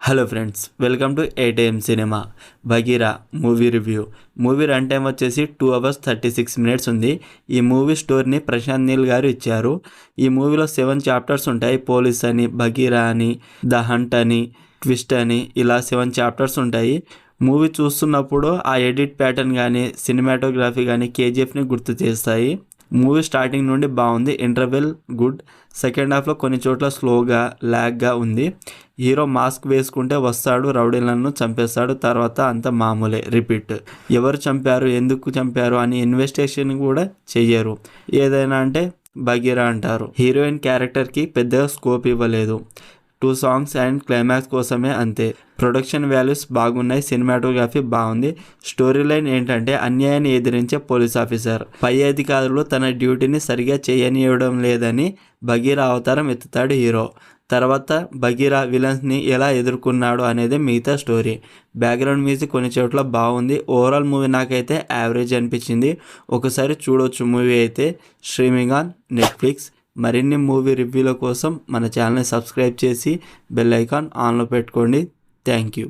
Hello friends, welcome to 8am cinema. Bagheera movie review. Movie run time వచ్చేసి 2 hours 36 minutes ఉంది. ఈ movie స్టోరీని ప్రశాంత్ నీల్ గారు ఇచ్చారు. ఈ మూవీలో 7 chapters ఉంటాయి. పోలీస్ అని, బగీరా అని, ద హంట్ అని, ట్విస్ట్ అని, ఇలా 7 chapters ఉంటాయి. మూవీ చూస్తున్నప్పుడు ఆ ఎడిట్ ప్యాటర్న్ కానీ, సినిమాటోగ్రఫీ కానీ కేజీఎఫ్ని గుర్తు చేస్తాయి. మూవీ స్టార్టింగ్ నుండి బాగుంది. Interval good. సెకండ్ హాఫ్లో కొన్ని చోట్ల స్లోగా, ల్యాగ్గా ఉంది. హీరో మాస్క్ వేసుకుంటే వస్తాడు, రౌడీలను చంపేస్తాడు, తర్వాత అంత మామూలే, రిపీట్. ఎవరు చంపారు, ఎందుకు చంపారు అని ఇన్వెస్టిగేషన్ కూడా చెయ్యరు. ఏదైనా అంటే బగీరా అంటారు. హీరోయిన్ క్యారెక్టర్కి పెద్దగా స్కోప్ ఇవ్వలేదు. 2 songs అండ్ క్లైమాక్స్ కోసమే అంతే. ప్రొడక్షన్ వాల్యూస్ బాగున్నాయి. సినిమాటోగ్రఫీ బాగుంది. స్టోరీ లైన్ ఏంటంటే అన్యాయాన్ని ఎదిరించే పోలీస్ ఆఫీసర్ పై అధికారులు తన డ్యూటీని సరిగా చేయనివ్వడం లేదని బగీరా అవతారం ఎత్తుతాడు హీరో. తర్వాత బగీరా విలన్స్ని ఎలా ఎదుర్కొన్నాడు అనేది మిగతా స్టోరీ. బ్యాక్గ్రౌండ్ మ్యూజిక్ కొన్ని చోట్ల బాగుంది. ఓవరాల్ మూవీ నాకైతే యావరేజ్ అనిపించింది. ఒకసారి చూడొచ్చు మూవీ అయితే. Streaming on Netflix. మరిన్ని మూవీ రివ్యూల కోసం మన ఛానల్ని సబ్స్క్రైబ్ చేసి బెల్ ఐకాన్ ఆన్లో పెట్టుకోండి. Thank you.